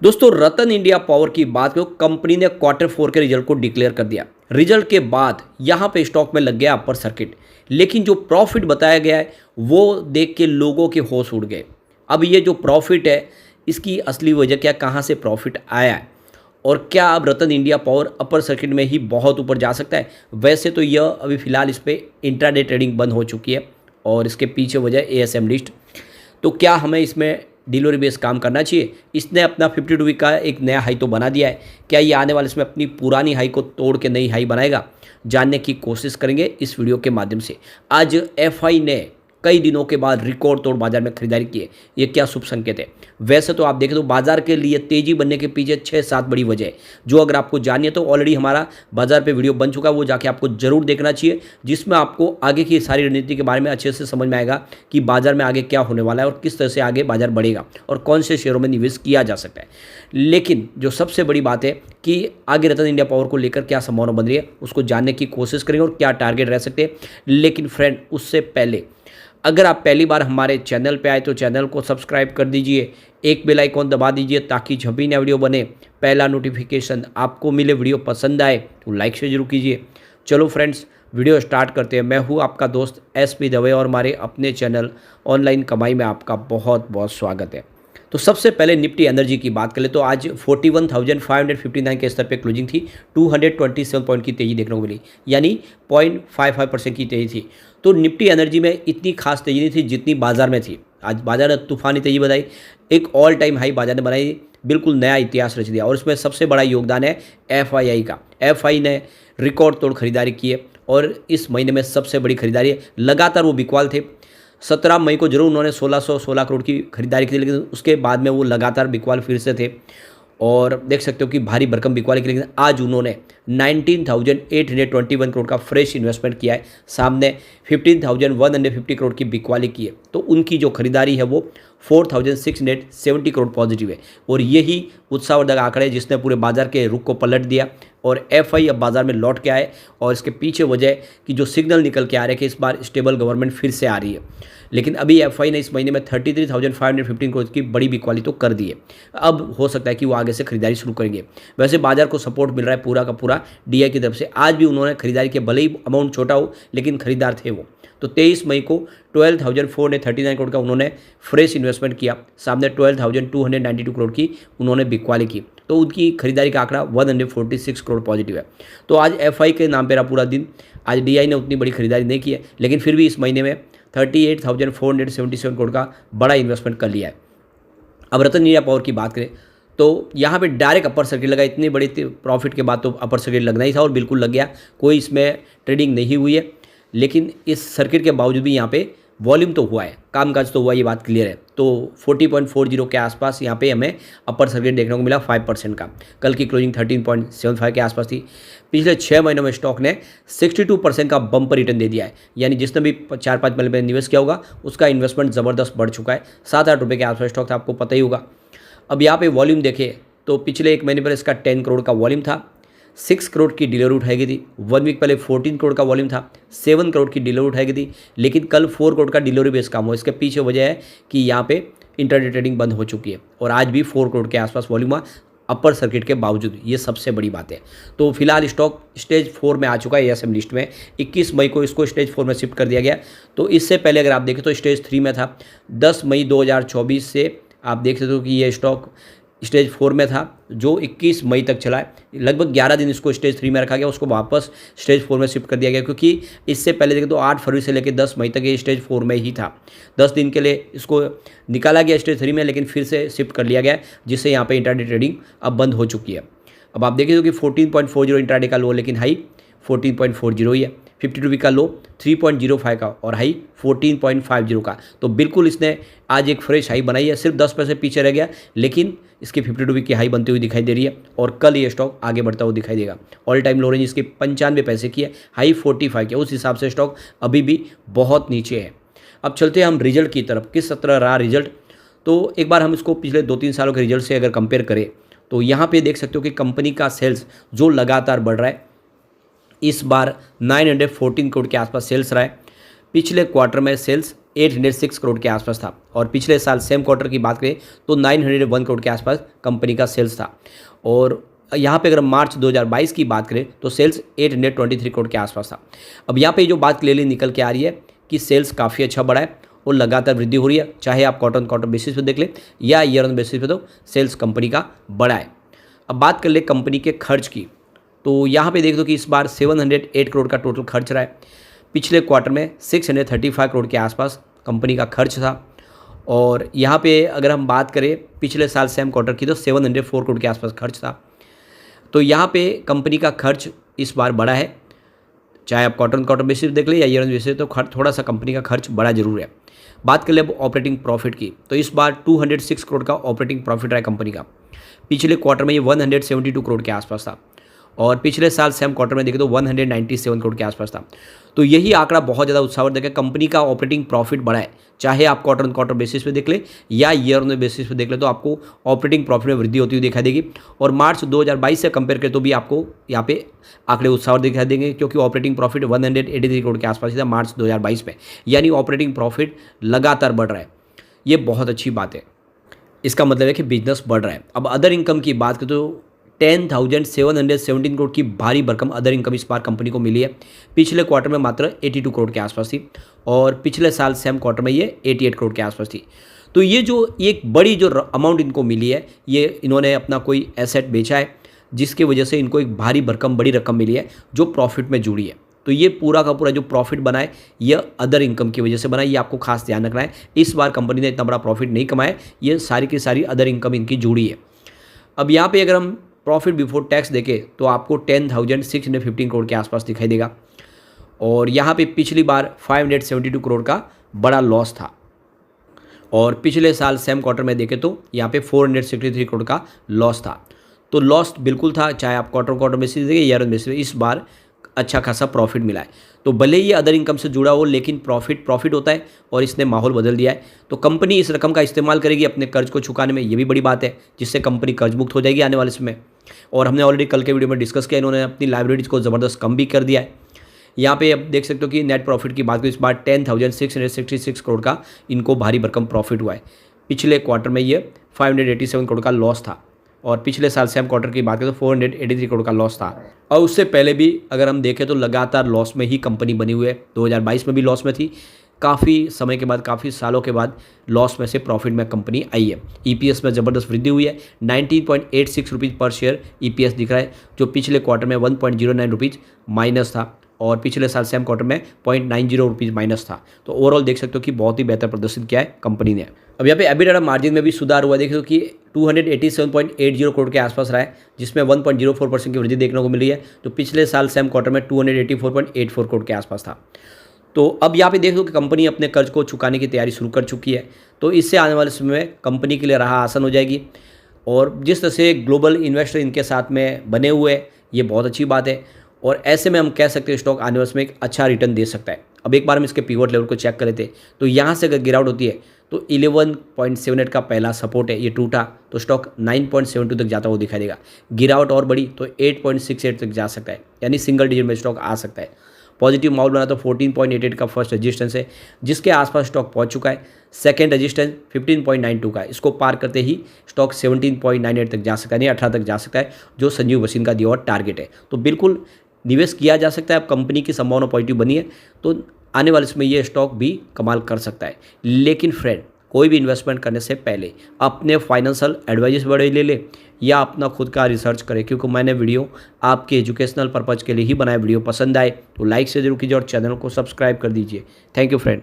दोस्तों रतन India power की बात करो, कंपनी ने क्वार्टर फोर के रिजल्ट को डिक्लेयर कर दिया। रिजल्ट के बाद यहाँ पे स्टॉक में लग गया अपर सर्किट, लेकिन जो प्रॉफिट बताया गया है वो देख के लोगों के होश उड़ गए। अब ये जो प्रॉफिट है इसकी असली वजह क्या, कहाँ से प्रॉफिट आया है और क्या अब रतन इंडिया पावर अपर सर्किट में ही बहुत ऊपर जा सकता है। वैसे तो यह अभी फ़िलहाल इस पर इंट्राडे ट्रेडिंग बंद हो चुकी है और इसके पीछे वजह एएसएम लिस्ट। तो क्या हमें इसमें डिलीवरी बेस काम करना चाहिए? इसने अपना 52 वीक का एक नया हाई तो बना दिया है, क्या ये आने वाले इसमें अपनी पुरानी हाई को तोड़ के नई हाई बनाएगा? जानने की कोशिश करेंगे इस वीडियो के माध्यम से। आज एफआई ने कई दिनों के बाद रिकॉर्ड तोड़ बाजार में खरीदारी की है, ये क्या शुभ संकेत है? वैसे तो आप देखें तो बाजार के लिए तेजी बनने के पीछे 6-7 बड़ी वजह है, जो अगर आपको जाननी है तो ऑलरेडी हमारा बाजार पे वीडियो बन चुका है, वो जाके आपको जरूर देखना चाहिए, जिसमें आपको आगे की सारी रणनीति के बारे में अच्छे से समझ में आएगा कि बाजार में आगे क्या होने वाला है और किस तरह से आगे बाजार बढ़ेगा और कौन से शेयरों में निवेश किया जा सकता है। लेकिन जो सबसे बड़ी बात है कि आगे रतन इंडिया पावर को लेकर क्या संभावना बन रही है, उसको जानने की कोशिश करेंगे और क्या टारगेट रह सकते हैं। लेकिन फ्रेंड, उससे पहले अगर आप पहली बार हमारे चैनल पे आए तो चैनल को सब्सक्राइब कर दीजिए, एक बेल आइकॉन दबा दीजिए ताकि जब भी नया वीडियो बने पहला नोटिफिकेशन आपको मिले। वीडियो पसंद आए तो लाइक शेयर जरूर कीजिए। चलो फ्रेंड्स, वीडियो स्टार्ट करते हैं। मैं हूँ आपका दोस्त एसपी दवे और हमारे अपने चैनल ऑनलाइन कमाई में आपका बहुत बहुत स्वागत है। तो सबसे पहले निफ्टी एनर्जी की बात करें तो आज 41,559 के स्तर पे क्लोजिंग थी। 227 पॉइंट की तेज़ी देखने को मिली, यानी 0.55% की तेज़ी थी। तो निफ्टी एनर्जी में इतनी खास तेज़ी नहीं थी जितनी बाजार में थी। आज बाजार ने तूफानी तेज़ी बनाई, एक ऑल टाइम हाई बाजार ने बनाई, बिल्कुल नया इतिहास रच दिया। और इसमें सबसे बड़ा योगदान है एफआई का। एफआई ने रिकॉर्ड तोड़ खरीदारी की है और इस महीने में सबसे बड़ी खरीदारी है। लगातार वो बिकवाल थे। 17 मई को जरूर उन्होंने 1616 करोड़ की खरीदारी की थी, लेकिन उसके बाद में वो लगातार बिकवाल फिर से थे और देख सकते हो कि भारी भरकम बिकवाली की। लेकिन आज उन्होंने 19,821 करोड़ का फ्रेश इन्वेस्टमेंट किया है, सामने 15,150 करोड़ की बिकवाली की है। तो उनकी जो खरीदारी है वो 4,670 करोड़ पॉजिटिव है और यही उत्साहवर्धक आंकड़े है जिसने पूरे बाजार के रुख को पलट दिया और एफआई अब बाजार में लौट के आए। और इसके पीछे वजह है कि जो सिग्नल निकल के आ रहे हैं कि इस बार स्टेबल गवर्नमेंट फिर से आ रही है। लेकिन अभी एफआई ने इस महीने में 33,515 करोड़ की बड़ी बिकवाली तो कर दी है। अब हो सकता है कि वो आगे से खरीदारी शुरू करेंगे। वैसे बाजार को सपोर्ट मिल रहा है पूरा का पूरा डीआई की तरफ से। आज भी उन्होंने खरीदारी के, भले ही अमाउंट छोटा हो लेकिन खरीदार थे वो। तो 23 मई को 12,439 करोड़ का उन्होंने फ्रेश इन्वेस्टमेंट किया, सामने 12,292 करोड़ की उन्होंने बिकवाली की। तो उनकी खरीदारी का आंकड़ा 146 करोड़ पॉजिटिव है। तो आज एफआई के नाम पे रहा पूरा दिन। आज डीआई ने उतनी बड़ी खरीदारी नहीं की है, लेकिन फिर भी इस महीने में 38,477 करोड़ का बड़ा इन्वेस्टमेंट कर लिया है। अब रतन इंडिया पावर की बात करें तो यहाँ पे डायरेक्ट अपर सर्किट लगा। इतनी बड़ी प्रॉफिट के बाद तो अपर सर्किट लगना ही था और बिल्कुल लग गया। कोई इसमें ट्रेडिंग नहीं हुई है, लेकिन इस सर्किट के बावजूद भी यहाँ पे वॉल्यूम तो हुआ है, कामकाज तो हुआ, ये बात क्लियर है। तो 40.40 के आसपास यहाँ पे हमें अपर सर्किट देखने को मिला 5% का। कल की क्लोजिंग 13.75 के आसपास थी। पिछले 6 महीनों में स्टॉक ने 62% का बम्पर रिटर्न दे दिया है, यानी जिसने भी 4-5 महीने में निवेश किया होगा उसका इन्वेस्टमेंट ज़बरदस्त बढ़ चुका है। 7-8 रुपये के आसपास स्टॉक था, आपको पता ही होगा। अब यहाँ पे वॉल्यूम देखें तो पिछले एक महीने पर इसका 10 करोड़ का वॉल्यूम था, 6 करोड़ की डिलीवरी उठाई गई थी। 1 वीक पहले 14 करोड़ का वॉल्यूम था, 7 करोड़ की डिलीवरी उठाई गई थी। लेकिन कल 4 करोड़ का डिलीवरी बेस काम हुआ। इसके पीछे वजह है कि यहाँ पे इंटरडे ट्रेडिंग बंद हो चुकी है और आज भी 4 करोड़ के आसपास वॉल्यूम हुआ अपर सर्किट के बावजूद। ये सबसे बड़ी बात है। तो फिलहाल स्टॉक स्टेज 4 में आ चुका है एएसएम लिस्ट में। 21 मई को इसको स्टेज 4 में शिफ्ट कर दिया गया। तो इससे पहले अगर आप देखें तो स्टेज 3 में था। 10 मई 2024 से आप देख सकते हो कि ये स्टॉक स्टेज 4 में था, जो 21 मई तक चला है। लगभग 11 दिन इसको स्टेज 3 में रखा गया, उसको वापस स्टेज 4 में शिफ्ट कर दिया गया, क्योंकि इससे पहले देखें तो 8 फरवरी से लेकर 10 मई तक ये स्टेज 4 में ही था। 10 दिन के लिए इसको निकाला गया स्टेज 3 में, लेकिन फिर से शिफ्ट कर लिया गया, जिससे यहाँ पे इंट्राडे ट्रेडिंग अब बंद हो चुकी है। अब आप देखिए कि 14.40 इंट्राडे का लो, लेकिन हाई 14.40 ही है। 52 वीक का लो 3.05 का और हाई 14.50 का। तो बिल्कुल इसने आज एक फ्रेश हाई बनाई है, सिर्फ 10 पैसे पीछे रह गया, लेकिन इसकी 52 वीक की हाई बनती हुई दिखाई दे रही है और कल ये स्टॉक आगे बढ़ता हुआ दिखाई देगा। ऑल टाइम लो रेंज इसके 95 पैसे की है, हाई 45 की। उस हिसाब से स्टॉक अभी भी बहुत नीचे है। अब चलते हैं हम रिजल्ट की तरफ, किस तरह रहा रिजल्ट। तो एक बार हम इसको पिछले 2-3 सालों के रिजल्ट से अगर कंपेयर करें तो यहाँ पे देख सकते हो कि कंपनी का सेल्स जो लगातार बढ़ रहा है, इस बार 914 करोड़ के आसपास सेल्स रहा है। पिछले क्वार्टर में सेल्स 806 करोड़ के आसपास था और पिछले साल सेम क्वार्टर की बात करें तो 901 करोड़ के आसपास कंपनी का सेल्स था। और यहाँ पे अगर मार्च 2022 की बात करें तो सेल्स 823 करोड़ के आसपास था। अब यहाँ पे जो बात क्लियरली निकल के आ रही है कि सेल्स काफ़ी अच्छा बढ़ा है और लगातार वृद्धि हो रही है, चाहे आप क्वार्टर ऑन क्वार्टर बेसिस पे देख लें या ईयर ऑन बेसिस पे, तो सेल्स कंपनी का बढ़ा है। अब बात कर ले कंपनी के खर्च की, तो यहाँ पे देख दो कि इस बार 708 करोड़ का टोटल खर्च रहा है। पिछले क्वार्टर में 635 करोड़ के आसपास कंपनी का खर्च था। और यहाँ पे अगर हम बात करें पिछले साल सेम क्वार्टर की तो 704 करोड़ के आसपास खर्च था। तो यहाँ पे कंपनी का खर्च इस बार बढ़ा है, चाहे आप क्वार्टर ऑन क्वार्टर बेसिस देख लें या ईयर ऑन बेसिस, तो थोड़ा सा कंपनी का खर्च बढ़ा जरूर है। बात कर ले अब ऑपरेटिंग प्रॉफिट की, तो इस बार 206 करोड़ का ऑपरेटिंग प्रॉफिट रहा है कंपनी का। पिछले क्वार्टर में ये 172 करोड़ के आसपास था और पिछले साल सेम क्वार्टर में देखें तो 197 करोड़ के आसपास था। तो यही आंकड़ा बहुत ज़्यादा उत्साहवर्धक है, कंपनी का ऑपरेटिंग प्रॉफिट बढ़ा है, चाहे आप क्वार्टर ऑन क्वार्टर बेसिस पे देख ले या ईयर ऑन बेसिस पे देख ले, तो आपको ऑपरेटिंग प्रॉफिट में वृद्धि होती हुई दिखाई देगी। और मार्च 2022 से कंपेयर करें तो भी आपको यहाँ पे आंकड़े उत्साहवर्धक दिखाई देंगे, क्योंकि ऑपरेटिंग प्रॉफिट 183 करोड़ के आसपास था मार्च 2022 में, यानी ऑपरेटिंग प्रॉफिट लगातार बढ़ रहा है। ये बहुत अच्छी बात है, इसका मतलब है कि बिजनेस बढ़ रहा है। अब अदर इनकम की बात करें तो 10,717 करोड़ की भारी भरकम अदर इनकम इस बार कंपनी को मिली है। पिछले क्वार्टर में मात्र 82 करोड़ के आसपास थी और पिछले साल सेम क्वार्टर में ये 88 करोड़ के आसपास थी। तो ये जो एक बड़ी जो अमाउंट इनको मिली है, ये इन्होंने अपना कोई एसेट बेचा है जिसकी वजह से इनको एक भारी भरकम बड़ी रकम मिली है जो प्रॉफिट में जुड़ी है। तो ये पूरा का पूरा जो प्रॉफिट बना है ये अदर इनकम की वजह से बना है, ये आपको खास ध्यान रखना है। इस बार कंपनी ने इतना बड़ा प्रॉफिट नहीं कमाया, ये सारी की सारी अदर इनकम इनकी जुड़ी है। अब यहाँ पे अगर हम प्रॉफिट बिफोर टैक्स देखें तो आपको 10,615 करोड़ के आसपास दिखाई देगा और यहाँ पे पिछली बार 572 करोड़ का बड़ा लॉस था और पिछले साल सेम क्वार्टर में देखें तो यहाँ पे 463 करोड़ का लॉस था। तो लॉस बिल्कुल था, चाहे आप क्वार्टर बेसिस देखें ईयर ऑन बेसिस, इस बार अच्छा खासा प्रॉफिट मिला है। तो भले ही ये अदर इनकम से जुड़ा हो लेकिन प्रॉफिट होता है और इसने माहौल बदल दिया है। तो कंपनी इस रकम का इस्तेमाल करेगी अपने कर्ज को चुकाने में, ये भी बड़ी बात है, जिससे कंपनी कर्ज मुक्त हो जाएगी आने वाले समय। और हमने ऑलरेडी कल के वीडियो में डिस्कस किया, इन्होंने अपनी लाइबिलिटीज़ को ज़बरदस्त कम भी कर दिया है। यहाँ पे अब देख सकते हो कि नेट प्रॉफिट की बात करें इस बार 10,666 करोड़ का इनको भारी भरकम प्रॉफिट हुआ है। पिछले क्वार्टर में ये 587 करोड़ का लॉस था और पिछले साल सेम क्वार्टर की बात करें तो 483 करोड़ का लॉस था। और उससे पहले भी अगर हम देखें तो लगातार लॉस में ही कंपनी बनी हुई है। 2022 में भी लॉस में थी, काफ़ी समय के बाद, काफ़ी सालों के बाद लॉस में से प्रॉफिट में कंपनी आई है। ईपीएस में ज़बरदस्त वृद्धि हुई है, 19.86 रुपीज़ पर शेयर ईपीएस दिख रहा है, जो पिछले क्वार्टर में 1.09 रुपीज़ माइनस था और पिछले साल सेम क्वार्टर में 0.90 रुपीज़ माइनस था। तो ओवरऑल देख सकते हो कि बहुत ही बेहतर प्रदर्शन किया है कंपनी ने। अब यहाँ पे एबिटा मार्जिन में भी सुधार हुआ, देख सकते हो कि 287.80 करोड़ के आसपास रहा है, जिसमें 1.04% की वृद्धि देखने को मिली है, जो पिछले साल सेम क्वार्टर में 284.84 करोड़ के आसपास था। तो अब यहाँ पे देख लो कि कंपनी अपने कर्ज को चुकाने की तैयारी शुरू कर चुकी है, तो इससे आने वाले समय में कंपनी के लिए राह आसान हो जाएगी। और जिस तरह से ग्लोबल इन्वेस्टर इनके साथ में बने हुए हैं, ये बहुत अच्छी बात है और ऐसे में हम कह सकते हैं स्टॉक आने वाले समय एक अच्छा रिटर्न दे सकता है। अब एक बार हम इसके पिवट लेवल को चेक कर लेते हैं, तो यहाँ से अगर गिरावट होती है तो 11.78 का पहला सपोर्ट है, ये टूटा तो स्टॉक 9.72 तक जाता हुआ दिखाई देगा। गिरावट और बड़ी तो 8.68 तक जा सकता है, यानी सिंगल डिजिट में स्टॉक आ सकता है। पॉजिटिव माहौल बना तो 14.88 का फर्स्ट रेजिस्टेंस है, जिसके आसपास स्टॉक पहुंच चुका है। सेकंड रेजिस्टेंस 15.92 का, इसको पार करते ही स्टॉक 17.98 तक जा सकता है, यानी 18 तक जा सकता है, जो संजीव मशीन का दिया हुआ टारगेट है। तो बिल्कुल निवेश किया जा सकता है। अब कंपनी की संभावना पॉजिटिव बनी है तो आने वाले समय ये स्टॉक भी कमाल कर सकता है। लेकिन फ्रेंड, कोई भी इन्वेस्टमेंट करने से पहले अपने फाइनेंशियल एडवाइजर्स बड़े ले ले या अपना खुद का रिसर्च करें, क्योंकि मैंने वीडियो आपके एजुकेशनल पर्पज़ के लिए ही बनाया। वीडियो पसंद आए तो लाइक से जरूर कीजिए और चैनल को सब्सक्राइब कर दीजिए। Thank you friend.